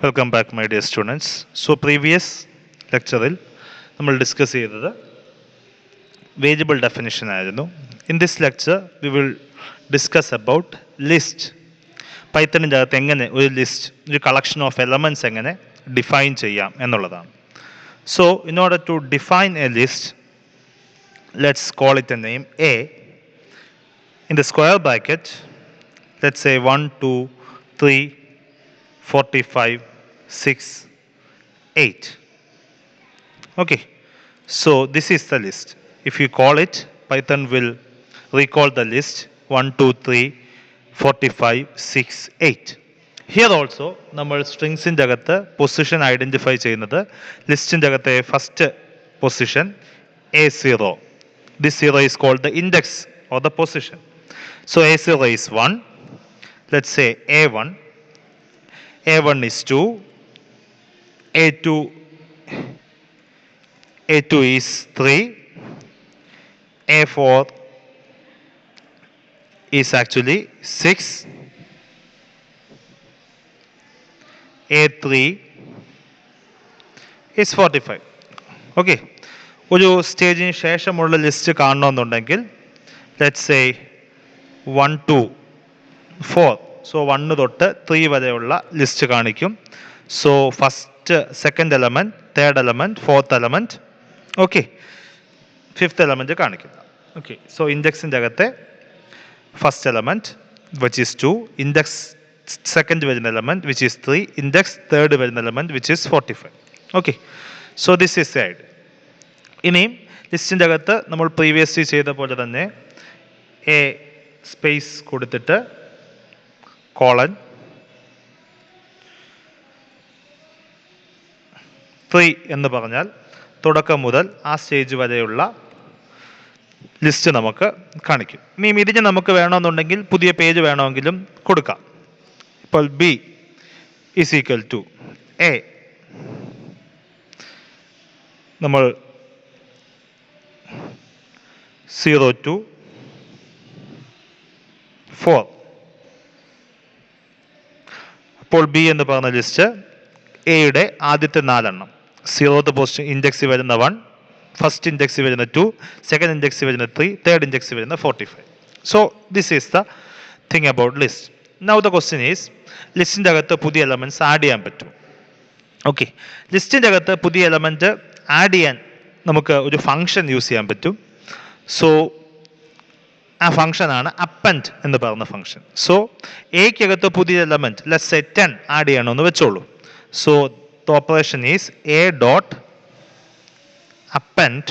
Welcome back, my dear students. So, previous lecture നമ്മൾ discuss ചെയ്തത് variable definition ആയിരുന്നു. In this lecture we will discuss about list. പൈത്തണിൻ്റെ അകത്ത് എങ്ങനെ ഒരു ലിസ്റ്റ്, ഒരു കളക്ഷൻ ഓഫ് എലമെൻറ്റ്സ് എങ്ങനെ ഡിഫൈൻ ചെയ്യാം എന്നുള്ളതാണ്. So in order to define a list, let's call it a name A. In the square bracket let's say 1 2 3 45 6 8. Okay, so this is the list. If you call it, Python will recall the list 1 2 3 45 6 8. Here also നമ്മൾ സ്ട്രിങ്സിൻ്റെ അകത്ത് position identify ചെയ്യുന്നത് ലിസ്റ്റിൻ്റെ അകത്തെ first position A0. This 0 is called the index or the position. So A0 is 1. Let's say A1. A1 is 2. A2 is 3. A4 is actually 6. A3 is 45. Okay. ഒരു സ്റ്റേജിന് ശേഷമുള്ള list കാണണമെന്നുണ്ടെങ്കിൽ let's say 1 2 4. So 1 തൊട്ട് 3 വരെയുള്ള list കാണിക്കും. So first second element, third element, fourth element, okay, fifth element കാണിക്കില്ല. Okay, so ഇൻഡെക്സിൻ്റെ അകത്തെ first element which is 2, index second വരുന്ന element which is 3, index third വരുന്ന element which is 45. Okay, so this is side. ഇനിയും ലിസ്റ്റിൻ്റെ അകത്ത് നമ്മൾ previously ചെയ്ത പോലെ തന്നെ എ സ്പേസ് കൊടുത്തിട്ട് കോളൻ 3 എന്ന് പറഞ്ഞാൽ തുടക്കം മുതൽ ആ സ്റ്റേജ് വരെയുള്ള ലിസ്റ്റ് നമുക്ക് കാണിക്കും. ഇനി ഇതിന് നമുക്ക് വേണമെന്നുണ്ടെങ്കിൽ പുതിയ പേജ് വേണമെങ്കിലും കൊടുക്കാം. ഇപ്പോൾ B is equal to A, നമ്മൾ 0 to 4. അപ്പോൾ ബി എന്ന് പറഞ്ഞ ലിസ്റ്റ് എയുടെ ആദ്യത്തെ 4 എണ്ണം, 0th പൊസിഷൻ ഇൻഡെക്സിൽ വരുന്ന 1, ഫസ്റ്റ് ഇൻഡെക്സിൽ വരുന്ന 2, സെക്കൻഡ് ഇൻഡെക്സിൽ വരുന്ന 3, തേർഡ് ഇൻഡെക്സിൽ വരുന്ന 45. So this is the thing about list. Now the question is, ലിസ്റ്റിൻ്റെ അകത്ത് പുതിയ എലമെൻറ്റ്സ് ആഡ് ചെയ്യാൻ പറ്റും. ഓക്കെ, ലിസ്റ്റിൻ്റെ അകത്ത് പുതിയ എലമെൻറ്റ് ആഡ് ചെയ്യാൻ നമുക്ക് ഒരു ഫംഗ്ഷൻ യൂസ് ചെയ്യാൻ പറ്റും. സോ ആ ഫംഗ്ഷനാണ് അപ്പൻഡ് എന്ന് പറയുന്ന ഫംഗ്ഷൻ. സോ എക്കകത്ത് പുതിയ എലമെൻറ്റ് ലെറ്റ്സ് സേ 10 ആഡ് ചെയ്യണമെന്ന് വെച്ചോളൂ. So the operation is a dot append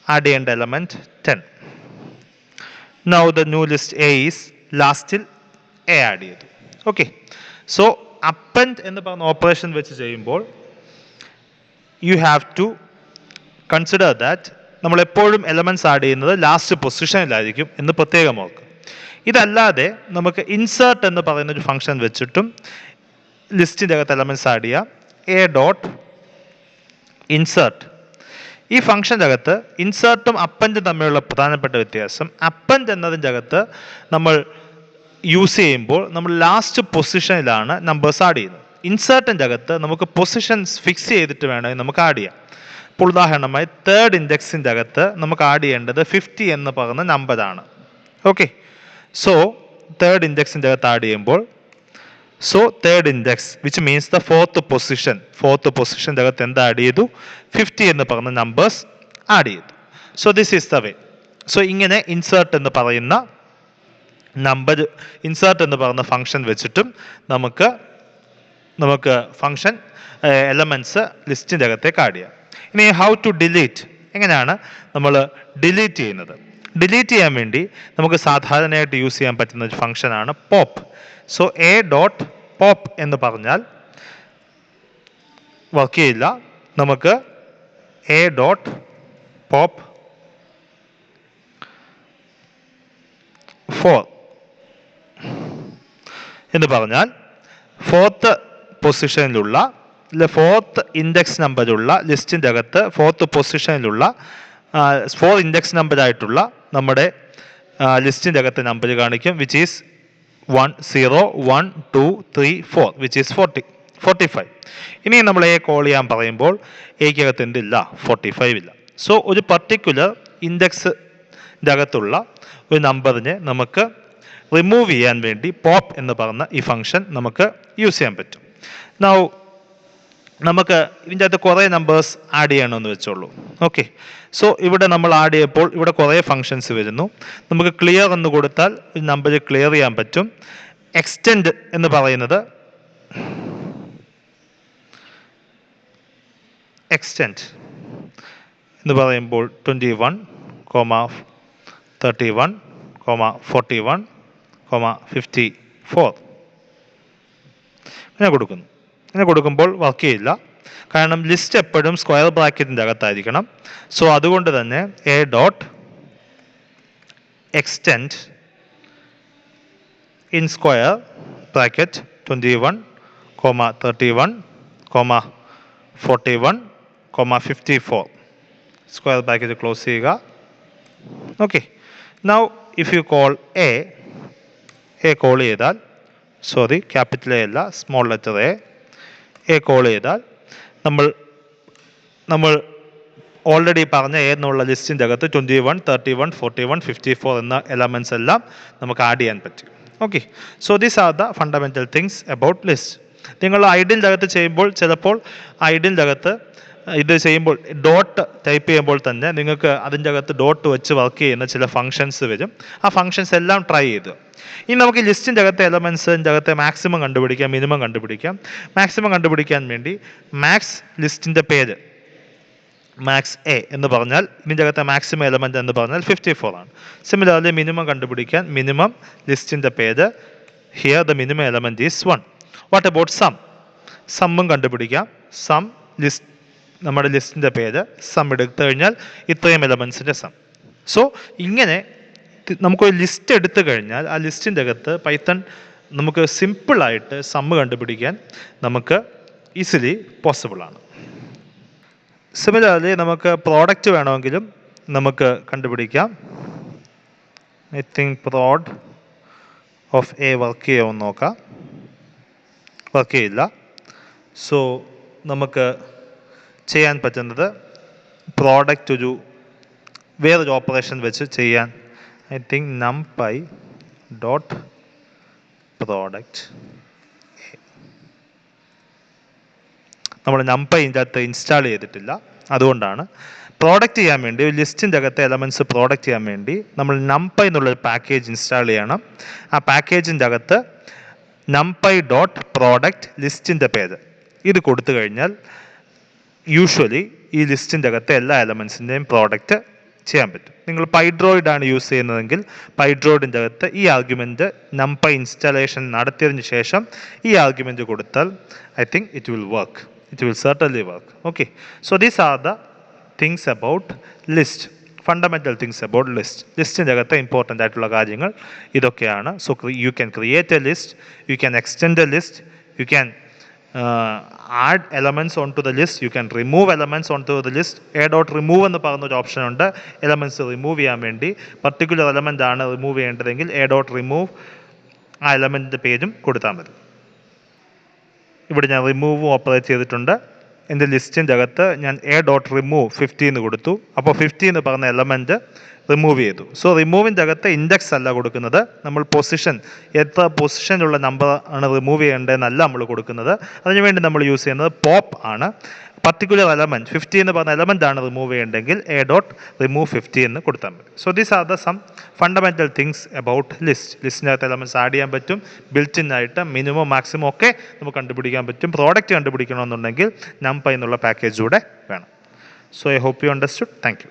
add ചെയ്യേണ്ട element 10. Now the new list A is ലാസ്റ്റിൽ A ആഡ് ചെയ്തു. ഓക്കെ, സോ append എന്ന് പറഞ്ഞ ഓപ്പറേഷൻ വെച്ച് ചെയ്യുമ്പോൾ you have to consider that നമ്മളെപ്പോഴും എലമെൻറ്റ്സ് ആഡ് ചെയ്യുന്നത് ലാസ്റ്റ് പൊസിഷനിലായിരിക്കും എന്ന് പ്രത്യേകം ഓർക്കുക. ഇതല്ലാതെ നമുക്ക് ഇൻസേർട്ട് എന്ന് പറയുന്ന ഒരു ഫംഗ്ഷൻ വെച്ചിട്ടും ലിസ്റ്റിൻ്റെ അകത്ത് എലമെൻറ്റ്സ് ആഡ് ചെയ്യാം. A dot insert. ഈ ഫംഗ്ഷൻ്റെ അകത്ത് ഇൻസേർട്ടും അപ്പൻഡും തമ്മിലുള്ള പ്രധാനപ്പെട്ട വ്യത്യാസം, അപ്പൻഡ് എന്നതിൻ്റെ അകത്ത് നമ്മൾ യൂസ് ചെയ്യുമ്പോൾ നമ്മൾ ലാസ്റ്റ് പൊസിഷനിലാണ് നമ്പേഴ്സ് ആഡ് ചെയ്യുന്നത്. ഇൻസേർട്ടിൻ്റെ അകത്ത് നമുക്ക് പൊസിഷൻസ് ഫിക്സ് ചെയ്തിട്ട് വേണമെങ്കിൽ നമുക്ക് ആഡ് ചെയ്യാം. ഇപ്പോൾ ഉദാഹരണമായി തേർഡ് ഇൻഡെക്സിൻ്റെ അകത്ത് നമുക്ക് ആഡ് ചെയ്യേണ്ടത് 50 എന്ന് പറയുന്ന നമ്പറാണ്. ഓക്കെ, സോ തേർഡ് ഇൻഡെക്സിൻ്റെ അകത്ത് ആഡ് ചെയ്യുമ്പോൾ, so third index which means the fourth പൊസിഷൻ്റെ അകത്ത് എന്ത് ആഡ് ചെയ്തു? 50 എന്ന് പറയുന്ന നമ്പേഴ്സ് ആഡ് ചെയ്തു. So this is the way. So ഇങ്ങനെ ഇൻസേർട്ട് എന്ന് പറയുന്ന ഫംഗ്ഷൻ വെച്ചിട്ടും നമുക്ക് ഫംഗ്ഷൻ എലമെൻറ്റ്സ് ലിസ്റ്റിൻ്റെ അകത്തേക്ക് ആഡ് ചെയ്യാം. ഇനി ഹൗ ടു ഡിലീറ്റ്, എങ്ങനെയാണ് നമ്മൾ ഡിലീറ്റ് ചെയ്യുന്നത്? ഡിലീറ്റ് ചെയ്യാൻ വേണ്ടി നമുക്ക് സാധാരണയായിട്ട് യൂസ് ചെയ്യാൻ പറ്റുന്ന ഒരു ഫംഗ്ഷനാണ് pop. So A dot pop എന്ന് പറഞ്ഞാൽ വർക്ക് ചെയ്യില്ല. നമുക്ക് എ ഡോട്ട് പോപ്പ് 4 എന്ന് പറഞ്ഞാൽ ഫോർത്ത് പൊസിഷനിലുള്ള, ഫോർത്ത് ഇൻഡെക്സ് നമ്പറുള്ള ലിസ്റ്റിൻ്റെ അകത്ത് ഫോർത്ത് പൊസിഷനിലുള്ള 4 ഇൻഡെക്സ് നമ്പറായിട്ടുള്ള നമ്മുടെ ലിസ്റ്റിൻ്റെ അകത്ത് നമ്പർ കാണിക്കും, വിച്ച് ഈസ് 0 1 2 3 4 വിച്ച് ഈസ് 45. ഇനി നമ്മൾ എ കോൾ ചെയ്യാൻ പറയുമ്പോൾ എക്കകത്ത് എന്തില്ല? 45 ഇല്ല. സോ ഒരു പർട്ടിക്കുലർ ഇൻഡെക്സിൻ്റെ അകത്തുള്ള ഒരു നമ്പറിനെ നമുക്ക് റിമൂവ് ചെയ്യാൻ വേണ്ടി പോപ്പ് എന്ന് പറഞ്ഞ ഈ ഫംഗ്ഷൻ നമുക്ക് യൂസ് ചെയ്യാൻ പറ്റും. നൗ നമുക്ക് ഇതിൻ്റെ അകത്ത് കുറേ നമ്പേഴ്സ് ആഡ് ചെയ്യണമെന്ന് വെച്ചോളൂ. ഓക്കെ, സോ ഇവിടെ നമ്മൾ ആഡ് ചെയ്യപ്പോൾ ഇവിടെ കുറേ ഫങ്ഷൻസ് വരുന്നു. നമുക്ക് ക്ലിയർ എന്ന് കൊടുത്താൽ ഈ നമ്പർ ക്ലിയർ ചെയ്യാൻ പറ്റും. എക്സ്റ്റെൻഡ് എന്ന് പറയുന്നത് എന്ന് പറയുമ്പോൾ 21, 31, 41, 54 ഇങ്ങനെ കൊടുക്കുന്നു. ഇങ്ങനെ കൊടുക്കുമ്പോൾ വർക്ക് ചെയ്യില്ല, കാരണം ലിസ്റ്റ് എപ്പോഴും സ്ക്വയർ ബ്രാക്കറ്റിൻ്റെ അകത്തായിരിക്കണം. സോ അതുകൊണ്ട് തന്നെ A dot extend in square bracket 21, 31, 41, 54 square bracket close ചെയ്യുക. Okay, now if you call A call ചെയ്താൽ, സോറി ക്യാപിറ്റൽ എ അല്ല, സ്മോൾ ലെറ്റർ എ കോൾ ചെയ്താൽ നമ്മൾ ഓൾറെഡി പറഞ്ഞ എ എന്നുള്ള ലിസ്റ്റിൻ്റെ അകത്ത് 21, 31, 41, 54 എന്ന എലമെൻറ്റ്സ് എല്ലാം നമുക്ക് ആഡ് ചെയ്യാൻ പറ്റും. Okay, so these are the fundamental things about list. നിങ്ങൾ ഐഡിയലിൻ്റെ അകത്ത് ചെയ്യുമ്പോൾ ചിലപ്പോൾ ഐഡിയലിൻ്റെ അകത്ത് ഇത് ചെയ്യുമ്പോൾ ഡോട്ട് ടൈപ്പ് ചെയ്യുമ്പോൾ തന്നെ നിങ്ങൾക്ക് അതിൻ്റെ അകത്ത് ഡോട്ട് വെച്ച് വർക്ക് ചെയ്യുന്ന ചില ഫങ്ഷൻസ് വരും. ആ ഫങ്ഷൻസ് എല്ലാം ട്രൈ ചെയ്തു. ഇനി നമുക്ക് ലിസ്റ്റിൻ്റെ അകത്തെ എലമെൻറ്റ്സിൻ്റെ അകത്തെ മാക്സിമം കണ്ടുപിടിക്കാം, മിനിമം കണ്ടുപിടിക്കാം. മാക്സിമം കണ്ടുപിടിക്കാൻ വേണ്ടി മാക്സ് ലിസ്റ്റിൻ്റെ പേര് മാക്സ് എ എന്ന് പറഞ്ഞാൽ ഇതിൻ്റെ അകത്തെ മാക്സിമം എലമെൻറ്റ് എന്ന് പറഞ്ഞാൽ 54 ആണ്. സിമിലർലി മിനിമം കണ്ടുപിടിക്കാൻ മിനിമം ലിസ്റ്റിൻ്റെ പേര് here the minimum element is 1. What about sum? സമ്മും കണ്ടുപിടിക്കാം. സം ലിസ്റ്റ് നമ്മുടെ ലിസ്റ്റിൻ്റെ പേര് സം എടുത്തു കഴിഞ്ഞാൽ ഇത്രയും എലമെൻസിൻ്റെ സം. സോ ഇങ്ങനെ നമുക്കൊരു ലിസ്റ്റ് എടുത്തു കഴിഞ്ഞാൽ ആ ലിസ്റ്റിൻ്റെ അകത്ത് പൈത്തൺ നമുക്ക് സിമ്പിളായിട്ട് സമ്മ് കണ്ടുപിടിക്കാൻ നമുക്ക് ഈസിലി പോസിബിൾ ആണ്. സിമിലർലി നമുക്ക് പ്രോഡക്റ്റ് വേണമെങ്കിലും നമുക്ക് കണ്ടുപിടിക്കാം. I think prod of A work ചെയ്യുമെന്ന് നോക്കാം. വർക്ക് ചെയ്യില്ല. സോ നമുക്ക് ചെയ്യാൻ പറ്റുന്നത് പ്രോഡക്റ്റ് വേറൊരു ഓപ്പറേഷൻ വെച്ച് ചെയ്യാൻ. I think numpy dot product. നമ്മൾ numpy ഇതിൻ്റെ അകത്ത് ഇൻസ്റ്റാൾ ചെയ്തിട്ടില്ല, അതുകൊണ്ടാണ്. പ്രോഡക്റ്റ് ചെയ്യാൻ വേണ്ടി ഒരു ലിസ്റ്റിൻ്റെ അകത്തെ എലമെൻറ്റ്സ് പ്രോഡക്റ്റ് ചെയ്യാൻ വേണ്ടി നമ്മൾ numpy എന്നുള്ളൊരു പാക്കേജ് ഇൻസ്റ്റാൾ ചെയ്യണം. ആ പാക്കേജിൻ്റെ അകത്ത് numpy ഡോട്ട് പ്രോഡക്റ്റ് ലിസ്റ്റിൻ്റെ പേര് ഇത് കൊടുത്തു കഴിഞ്ഞാൽ യൂഷ്വലി ഈ ലിസ്റ്റിൻ്റെ അകത്തെ എല്ലാ എലമെൻസിൻ്റെയും പ്രോഡക്റ്റ് ചെയ്യാൻ പറ്റും. നിങ്ങൾ പൈഡ്രോയിഡ് ആണ് യൂസ് ചെയ്യുന്നതെങ്കിൽ പൈഡ്രോയിഡിൻ്റെ അകത്ത് ഈ ആർഗ്യുമെൻറ്റ് numpy ഇൻസ്റ്റാളേഷൻ നടത്തിയതിന് ശേഷം ഈ ആർഗ്യുമെൻറ്റ് കൊടുത്താൽ I think it will work. It will certainly work. Okay, so these are the things about list, fundamental things about list. ലിസ്റ്റിൻ്റെ അകത്ത് ഇമ്പോർട്ടൻ്റ് ആയിട്ടുള്ള കാര്യങ്ങൾ ഇതൊക്കെയാണ്. So you can create a list, you can extend a list, you can add elements onto the list, you can remove elements onto the list. A dot remove എന്ന് പറയുന്ന ഒരു option ഉണ്ട്. Elements remove ചെയ്യാൻ വേണ്ടി particular element ആണ് remove ചെയ്യേണ്ടതെങ്കിൽ A dot remove ആ എലമെൻറ്റിൻ്റെ പേരും കൊടുത്താൽ മതി. ഇവിടെ ഞാൻ റിമൂവ് ഓപ്പറേറ്റ് ചെയ്തിട്ടുണ്ട്. എൻ്റെ ലിസ്റ്റിൻ്റെ അകത്ത് ഞാൻ എ ഡോട്ട് റിമൂവ് 50 എന്ന് കൊടുത്തു. അപ്പോൾ 50 എന്ന് പറഞ്ഞ എലമെൻറ്റ് റിമൂവ് ചെയ്തു. സോ റിമൂവിൻ്റെ അകത്ത് ഇൻഡെക്സ് അല്ല കൊടുക്കുന്നത്, നമ്മൾ പൊസിഷൻ, എത്ര പൊസിഷനിലുള്ള നമ്പർ ആണ് റിമൂവ് ചെയ്യേണ്ടതെന്നല്ല നമ്മൾ കൊടുക്കുന്നത്. അതിനുവേണ്ടി നമ്മൾ യൂസ് ചെയ്യുന്നത് പോപ്പ് ആണ്. പർട്ടിക്കുലർ എലമെൻറ്റ് 50 എന്ന് പറഞ്ഞ എലമെൻ്റ് ആണ് റിമൂവ് ചെയ്യേണ്ടതെങ്കിൽ എ ഡോട്ട് റിമൂവ് 50 എന്ന് കൊടുത്താൽ മതി. So these are the some fundamental things about list. ലിസ്റ്റിൻ്റെ അകത്ത് എലമെൻറ്റ്സ് ആഡ് ചെയ്യാൻ പറ്റും. ബിൽറ്റ് ഇൻ ആയിട്ട് മിനിമം മാക്സിമം ഒക്കെ നമുക്ക് കണ്ടുപിടിക്കാൻ പറ്റും. പ്രോഡക്റ്റ് കണ്ടുപിടിക്കണമെന്നുണ്ടെങ്കിൽ numpy എന്നുള്ള പാക്കേജ് കൂടെ വേണം. So I hope you understood. Thank U.